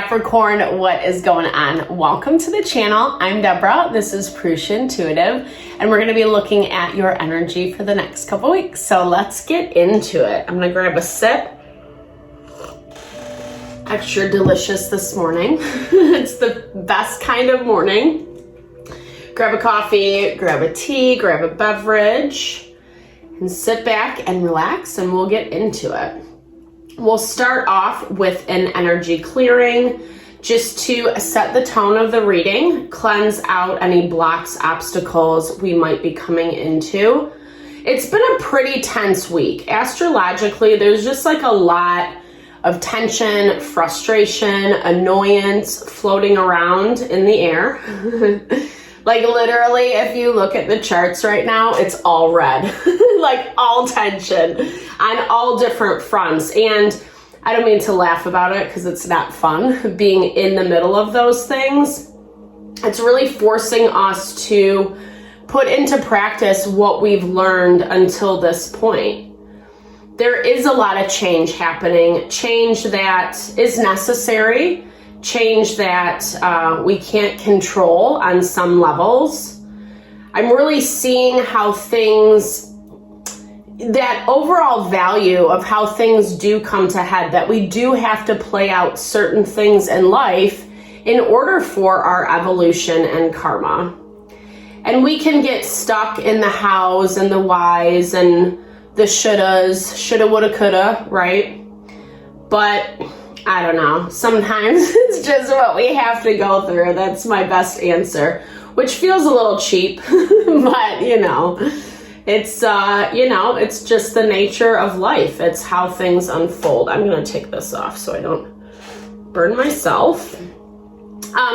Capricorn, what is going on? Welcome to the channel. I'm Deborah. This is Purusha Intuitive, and we're going to be looking at your energy for the next couple weeks. So let's get into it. I'm going to grab a sip. Extra delicious this morning. It's the best kind of morning. Grab a coffee, grab a tea, grab a beverage, and sit back and relax, and we'll get into it. We'll start off with an energy clearing just to set the tone of the reading, cleanse out any blocks, obstacles we might be coming into. It's been a pretty tense week. Astrologically, there's just like a lot of tension, frustration, annoyance floating around in the air. Like literally, if you look at the charts right now, it's all red, like all tension on all different fronts. And I don't mean to laugh about it because it's not fun being in the middle of those things. It's really forcing us to put into practice what we've learned until this point. There is a lot of change happening, change that is necessary, change that we can't control on some levels. I'm really seeing how things, that overall value of how things do come to head, that we do have to play out certain things in life in order for our evolution and karma. And we can get stuck in the hows and the whys and the shouldas, shoulda, woulda, coulda, right? But I don't know. Sometimes it's just what we have to go through. That's my best answer, which feels a little cheap, but it's just the nature of life. It's how things unfold. I'm going to take this off so I don't burn myself.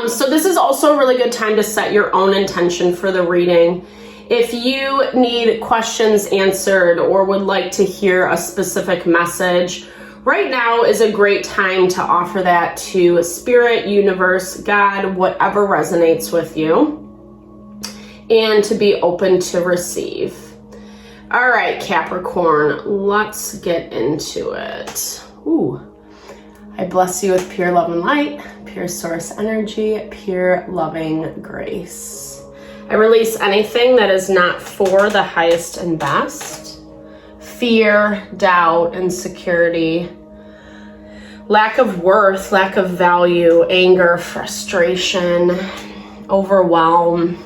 So this is also a really good time to set your own intention for the reading. If you need questions answered or would like to hear a specific message, right now is a great time to offer that to Spirit, Universe, God, whatever resonates with you, and to be open to receive. All right, Capricorn, let's get into it. Ooh, I bless you with pure love and light, pure source energy, pure loving grace. I release anything that is not for the highest and best. Fear, doubt, insecurity, lack of worth, lack of value, anger, frustration, overwhelm.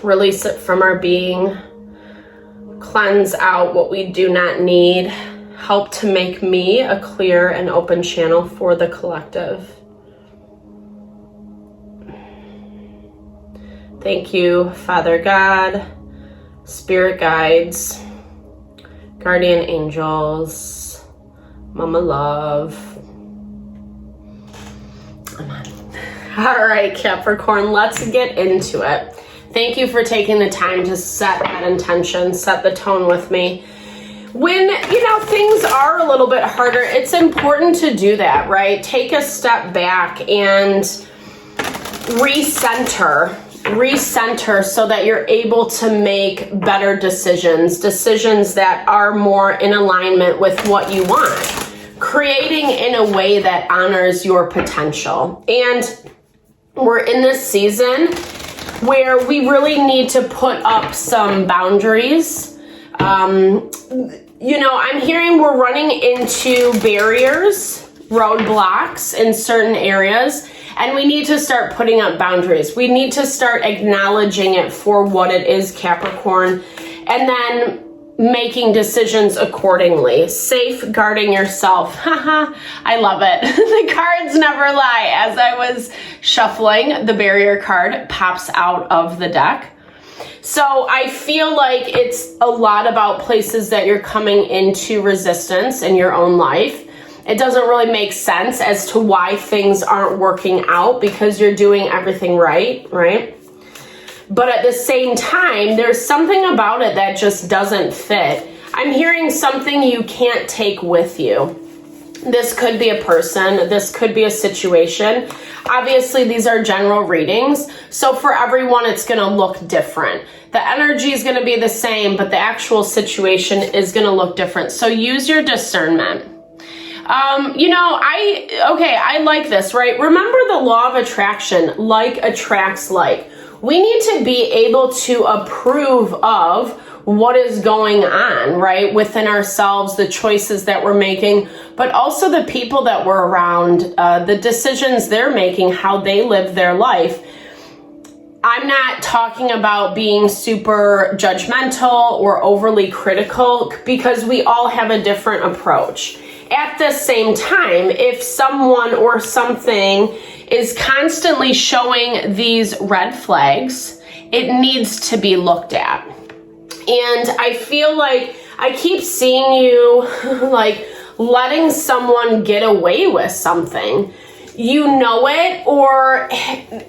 Release it from our being. Cleanse out what we do not need. Help to make me a clear and open channel for the collective. Thank you, Father God, Spirit guides, guardian angels, Mama Love. Amen. All right, Capricorn, let's get into it. Thank you for taking the time to set that intention, set the tone with me. When, things are a little bit harder, it's important to do that, right? Take a step back and recenter so that you're able to make better decisions that are more in alignment with what you want, creating in a way that honors your potential. And we're in this season where we really need to put up some boundaries. I'm hearing we're running into barriers, roadblocks in certain areas, and we need to start putting up boundaries. We need to start acknowledging it for what it is, Capricorn, and then making decisions accordingly. Safeguarding yourself. Haha, I love it. The cards never lie. As I was shuffling, the barrier card pops out of the deck. So I feel like it's a lot about places that you're coming into resistance in your own life. It doesn't really make sense as to why things aren't working out because you're doing everything right? But at the same time, there's something about it that just doesn't fit. I'm hearing something you can't take with you. This could be a person, this could be a situation. Obviously, these are general readings, so for everyone, it's going to look different. The energy is going to be the same, but the actual situation is going to look different. So use your discernment. I like this, right? Remember the law of attraction, like attracts like. We need to be able to approve of what is going on, right, within ourselves, the choices that we're making, but also the people that we're around, the decisions they're making, how they live their life. I'm not talking about being super judgmental or overly critical, because we all have a different approach. At the same time, if someone or something is constantly showing these red flags, it needs to be looked at. And I feel like I keep seeing you like letting someone get away with something. You know it,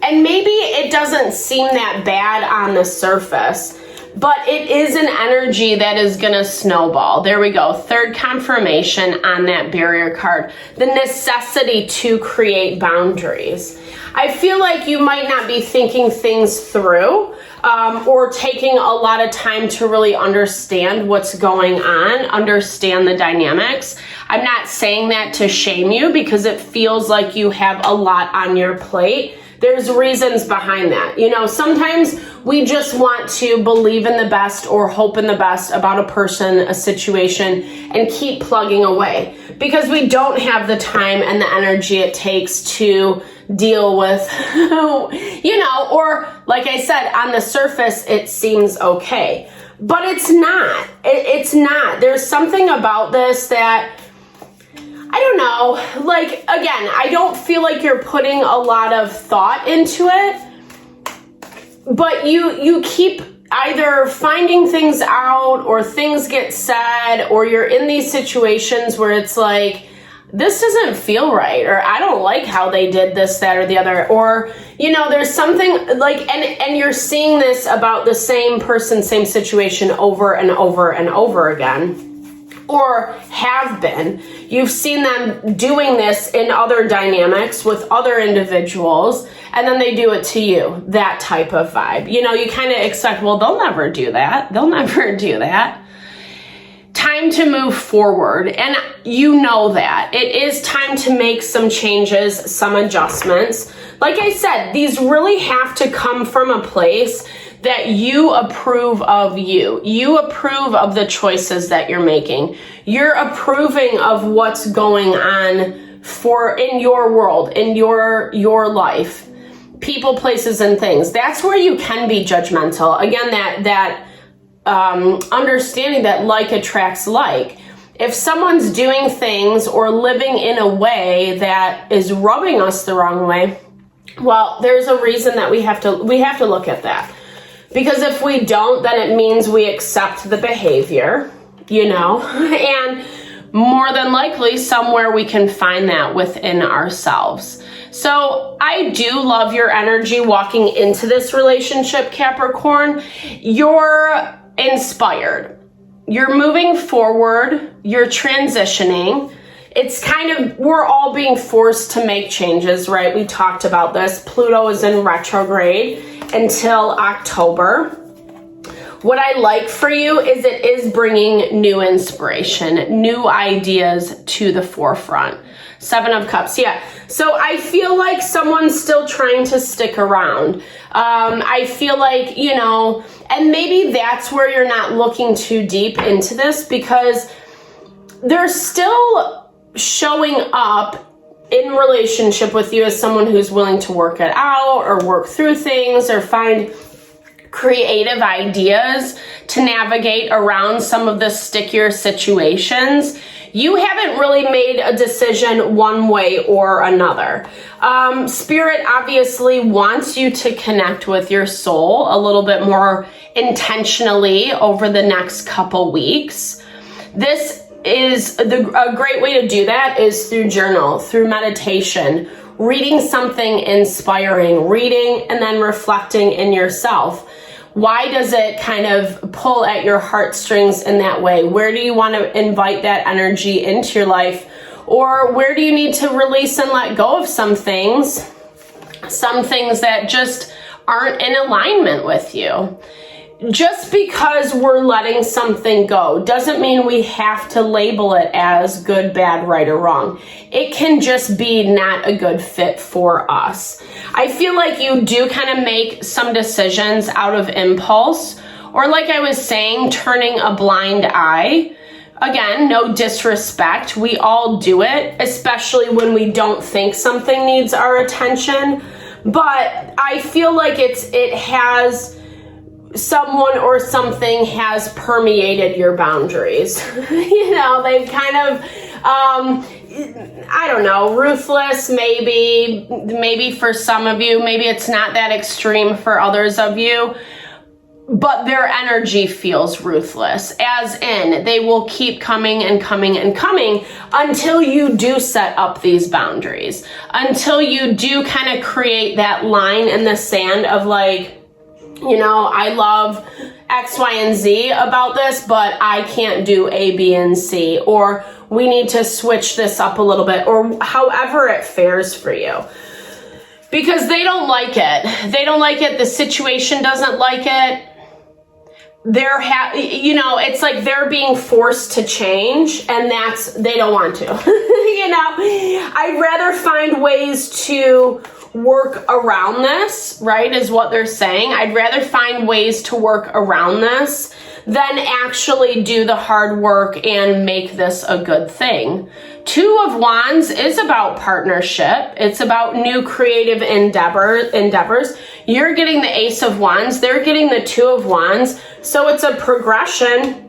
and maybe it doesn't seem that bad on the surface, but it is an energy that is going to snowball. There we go. Third confirmation on that barrier card. The necessity to create boundaries. I feel like you might not be thinking things through, or taking a lot of time to really understand what's going on, understand the dynamics. I'm not saying that to shame you, because it feels like you have a lot on your plate. There's reasons behind that. Sometimes we just want to believe in the best or hope in the best about a person, a situation, and keep plugging away, because we don't have the time and the energy it takes to deal with, or like I said, on the surface, it seems okay, but it's not. It's not. There's something about this that, I don't know, like, again, I don't feel like you're putting a lot of thought into it, but you keep either finding things out, or things get said, or you're in these situations where it's like, this doesn't feel right, or I don't like how they did this, that, or the other, or, there's something like, and you're seeing this about the same person, same situation over and over and over again, or have been. You've seen them doing this in other dynamics with other individuals, and then they do it to you, that type of vibe. You kind of expect, well, they'll never do that. They'll never do that. Time to move forward, and that. It is time to make some changes, some adjustments. Like I said, these really have to come from a place that you approve of you. You approve of the choices that you're making. You're approving of what's going on in your world, in your life, people, places, and things. That's where you can be judgmental. Again, that understanding that like attracts like. If someone's doing things or living in a way that is rubbing us the wrong way, well, there's a reason that we have to look at that. Because if we don't, then it means we accept the behavior, and more than likely somewhere we can find that within ourselves. So I do love your energy walking into this relationship, Capricorn. You're inspired. You're moving forward. You're transitioning. It's we're all being forced to make changes, right? We talked about this. Pluto is in retrograde until October. What I like for you is it is bringing new inspiration, new ideas to the forefront. 7 of Cups, yeah. So I feel like someone's still trying to stick around. I feel like, and maybe that's where you're not looking too deep into this, because they're still showing up in relationship with you as someone who's willing to work it out, or work through things, or find creative ideas to navigate around some of the stickier situations. You haven't really made a decision one way or another. Spirit obviously wants you to connect with your soul a little bit more intentionally over the next couple weeks. This is a great way to do that is through journal, through meditation, reading something inspiring, reading and then reflecting in yourself. Why does it kind of pull at your heartstrings in that way? Where do you want to invite that energy into your life? Or where do you need to release and let go of some things that just aren't in alignment with you? just because we're letting something go doesn't mean we have to label it as good, bad, right, or wrong. It can just be not a good fit for us. I feel like you do kind of make some decisions out of impulse, or like I was saying, turning a blind eye. Again, no disrespect. We all do it, especially when we don't think something needs our attention. But I feel like it has, someone or something has permeated your boundaries. You know, they've kind of, I don't know, ruthless, maybe for some of you, maybe it's not that extreme for others of you, but their energy feels ruthless, as in they will keep coming and coming and coming until you do set up these boundaries, until you do kind of create that line in the sand of like, you know, I love X, Y, and Z about this, but I can't do A, B, and C, or we need to switch this up a little bit, or however it fares for you. Because they don't like it. They don't like it. The situation doesn't like it. You know, it's like they're being forced to change, and they don't want to. You know, I'd rather find ways to work around this, right, is what they're saying. I'd rather find ways to work around this than actually do the hard work and make this a good thing. Two of Wands is about partnership. It's about new creative endeavors. You're getting the Ace of Wands. They're getting the Two of Wands. So it's a progression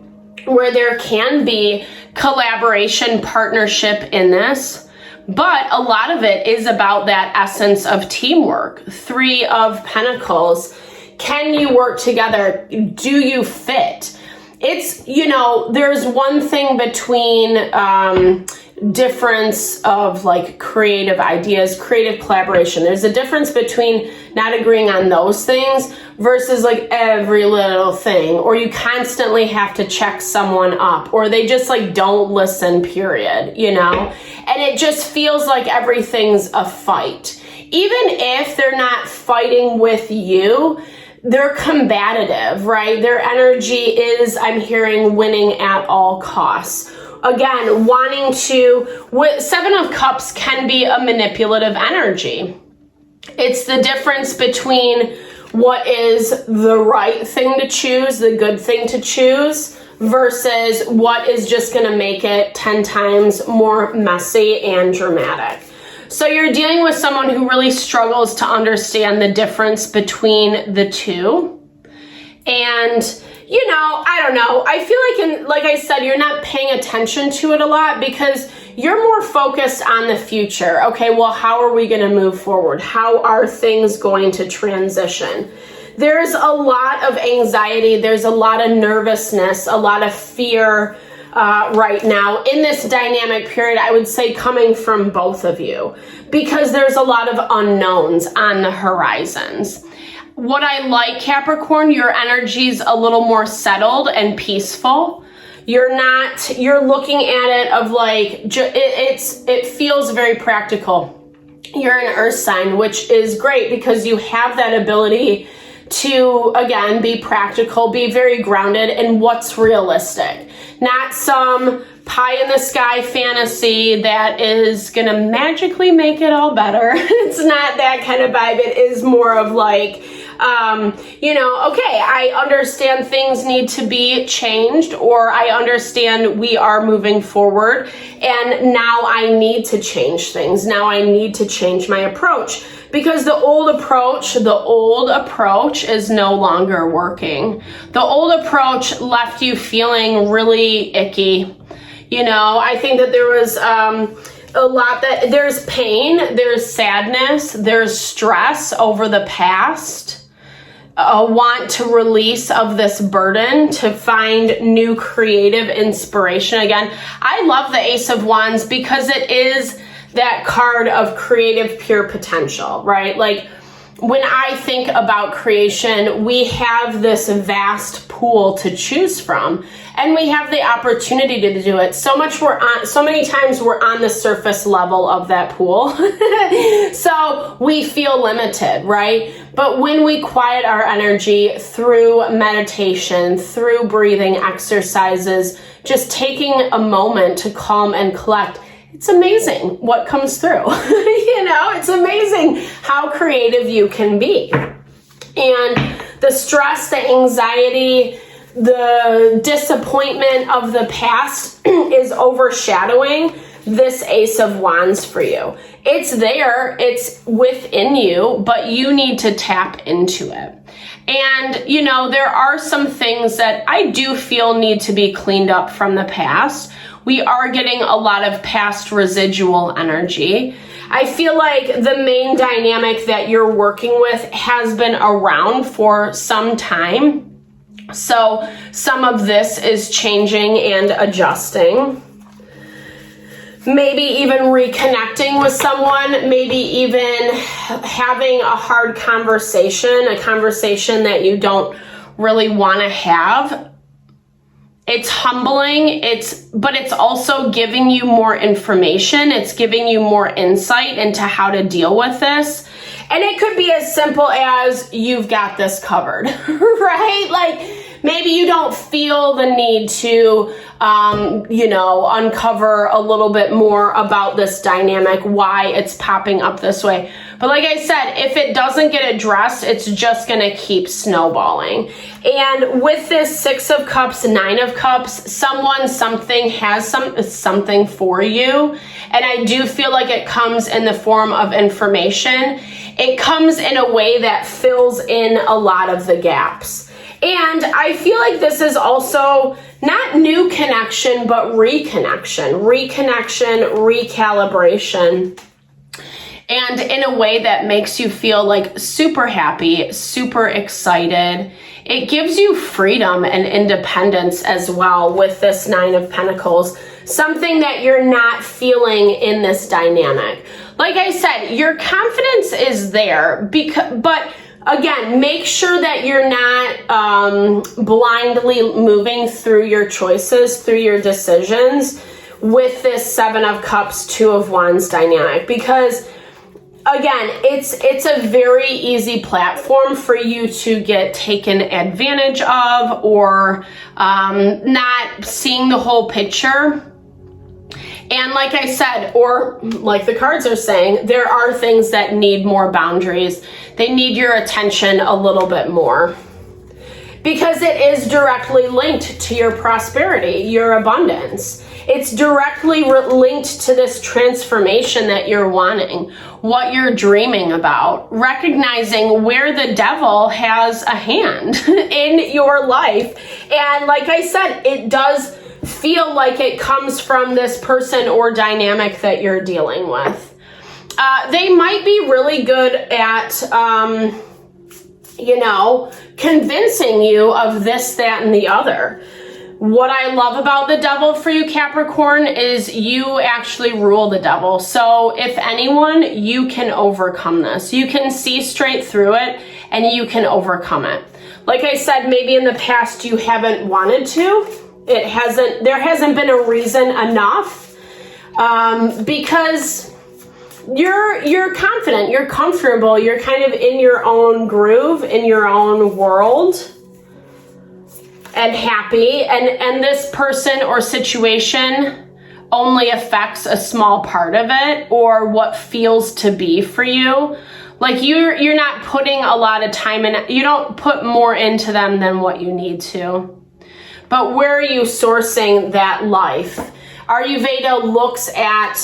where there can be collaboration, partnership in this. But a lot of it is about that essence of teamwork. Three of Pentacles. Can you work together? Do you fit? It's, you know, there's one thing between difference of like creative ideas, creative collaboration. There's a difference between not agreeing on those things versus like every little thing, or you constantly have to check someone up, or they just like don't listen, period, you know? And it just feels like everything's a fight. Even if they're not fighting with you, they're combative, right? Their energy is, I'm hearing, winning at all costs. Again, wanting to, Seven of Cups can be a manipulative energy. It's the difference between what is the right thing to choose, the good thing to choose, versus what is just going to make it 10 times more messy and dramatic. So you're dealing with someone who really struggles to understand the difference between the two. And, you know, I don't know. I feel like, like I said, you're not paying attention to it a lot because you're more focused on the future. Okay, well, how are we going to move forward? How are things going to transition? There's a lot of anxiety. There's a lot of nervousness, a lot of fear right now in this dynamic period, I would say coming from both of you, because there's a lot of unknowns on the horizons. What I like, Capricorn, your energy's a little more settled and peaceful. You're looking at it of like, it feels very practical. You're an earth sign, which is great because you have that ability to, again, be practical, be very grounded in what's realistic. Not some pie in the sky fantasy that is going to magically make it all better. It's not that kind of vibe. It is more of like, you know, okay, I understand things need to be changed, or I understand we are moving forward, and now I need to change things. Now I need to change my approach. Because the old approach is no longer working. The old approach left you feeling really icky. You know, I think that there was a lot that there's pain, there's sadness, there's stress over the past. A want to release of this burden, to find new creative inspiration. Again, I love the Ace of Wands because it is that card of creative pure potential, right? Like when I think about creation, we have this vast pool to choose from, and we have the opportunity to do it. So many times we're on the surface level of that pool. So we feel limited, right? But when we quiet our energy through meditation, through breathing exercises, just taking a moment to calm and collect, it's amazing what comes through. It's amazing how creative you can be. And the stress, the anxiety, the disappointment of the past is overshadowing this Ace of Wands for you. It's there, it's within you, but you need to tap into it. And, there are some things that I do feel need to be cleaned up from the past. We are getting a lot of past residual energy. I feel like the main dynamic that you're working with has been around for some time. So some of this is changing and adjusting. Maybe even reconnecting with someone, maybe even having a hard conversation, a conversation that you don't really want to have. It's humbling, but it's also giving you more information. It's giving you more insight into how to deal with this. And it could be as simple as you've got this covered, right? Like maybe you don't feel the need to, uncover a little bit more about this dynamic, why it's popping up this way. But like I said, if it doesn't get addressed, it's just going to keep snowballing. And with this Six of Cups, Nine of Cups, something has something for you. And I do feel like it comes in the form of information. It comes in a way that fills in a lot of the gaps. And I feel like this is also not new connection, but reconnection, recalibration. And in a way that makes you feel like super happy, super excited. It gives you freedom and independence as well with this Nine of Pentacles. Something that you're not feeling in this dynamic. Like I said, your confidence is there, but again, make sure that you're not blindly moving through your choices, through your decisions with this Seven of Cups, Two of Wands dynamic. Because again, it's a very easy platform for you to get taken advantage of or not seeing the whole picture. And like I said, or like the cards are saying, there are things that need more boundaries. They need your attention a little bit more. Because it is directly linked to your prosperity, your abundance. It's directly linked to this transformation that you're wanting, what you're dreaming about, recognizing where the devil has a hand in your life. And like I said, it does feel like it comes from this person or dynamic that you're dealing with. They might be really good at, convincing you of this, that, and the other. What I love about the devil for you, Capricorn, is you actually rule the devil. So if anyone, you can overcome this. You can see straight through it and you can overcome it. Like I said, maybe in the past you haven't wanted to. There hasn't been a reason enough, because you're confident, you're comfortable, you're kind of in your own groove, in your own world, and happy. And this person or situation only affects a small part of it, or what feels to be for you. Like you're not putting a lot of time in, you don't put more into them than what you need to. But where are you sourcing that life? Ayurveda looks at,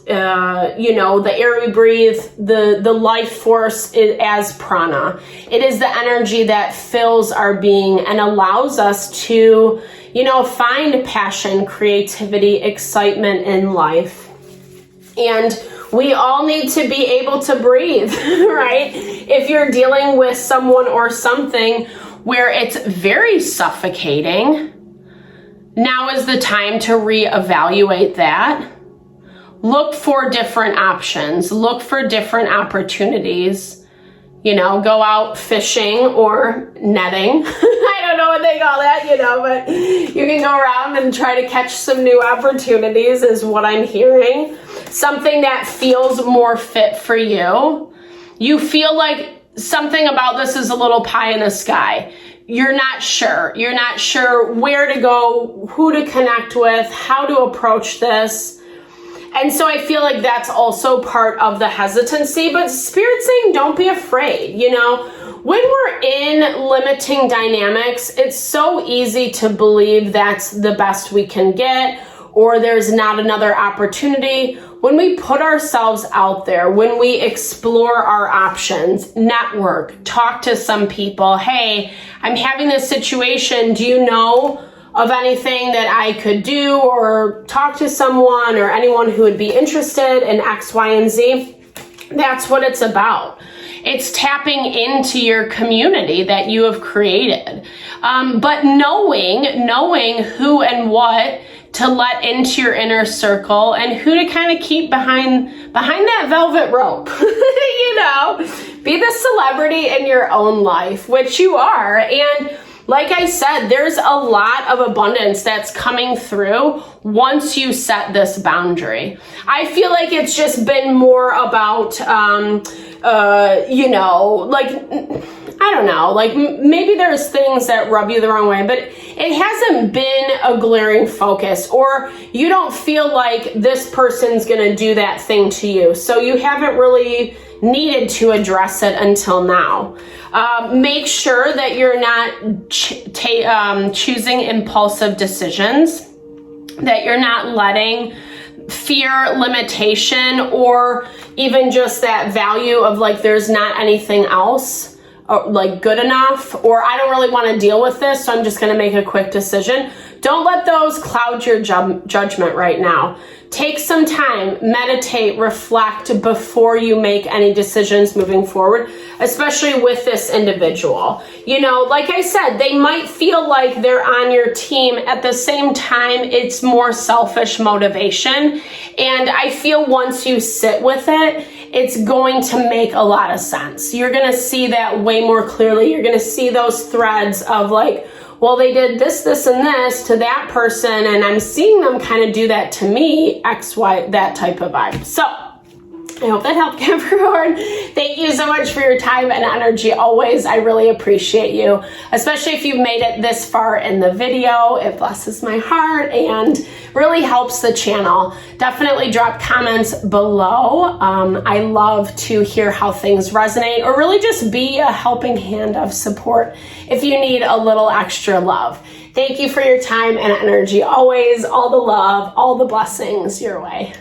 the air we breathe, the life force as prana. It is the energy that fills our being and allows us to, find passion, creativity, excitement in life. And we all need to be able to breathe, right? If you're dealing with someone or something where it's very suffocating, now is the time to reevaluate that. Look for different options. Look for different opportunities go out fishing or netting. I don't know what they call that, but you can go around and try to catch some new opportunities is what I'm hearing. Something that feels more fit for you. You feel like something about this is a little pie in the sky. You're not sure. You're not sure where to go, who to connect with, how to approach this. And so I feel like that's also part of the hesitancy, but Spirit's saying don't be afraid. When we're in limiting dynamics, it's so easy to believe that's the best we can get or there's not another opportunity. When we put ourselves out there, when we explore our options, network, talk to some people, hey, I'm having this situation, do you know of anything that I could do, or talk to someone or anyone who would be interested in X, Y, and Z. That's what it's about. It's tapping into your community that you have created. But knowing who and what to let into your inner circle and who to kind of keep behind that velvet rope. Be the celebrity in your own life, which you are. And like I said, there's a lot of abundance that's coming through once you set this boundary. I feel like it's just been more about, I don't know, maybe there's things that rub you the wrong way, but it hasn't been a glaring focus, or you don't feel like this person's gonna do that thing to you. So you haven't really needed to address it until now. Make sure that you're not choosing impulsive decisions, that you're not letting fear, limitation, or even just that value of there's not anything else good enough, or I don't really want to deal with this, so I'm just going to make a quick decision. Don't let those cloud your judgment right now. Take some time, meditate, reflect before you make any decisions moving forward, especially with this individual. Like I said, they might feel like they're on your team. At the same time, it's more selfish motivation. And I feel once you sit with it, it's going to make a lot of sense. You're going to see that way more clearly. You're going to see those threads of well, they did this, this, and this to that person, and I'm seeing them kind of do that to me, X, Y, that type of vibe. So I hope that helped, Capricorn. Thank you so much for your time and energy always. I really appreciate you, especially if you've made it this far in the video. It blesses my heart and really helps the channel. Definitely drop comments below. I love to hear how things resonate, or really just be a helping hand of support if you need a little extra love. Thank you for your time and energy always. All the love, all the blessings your way.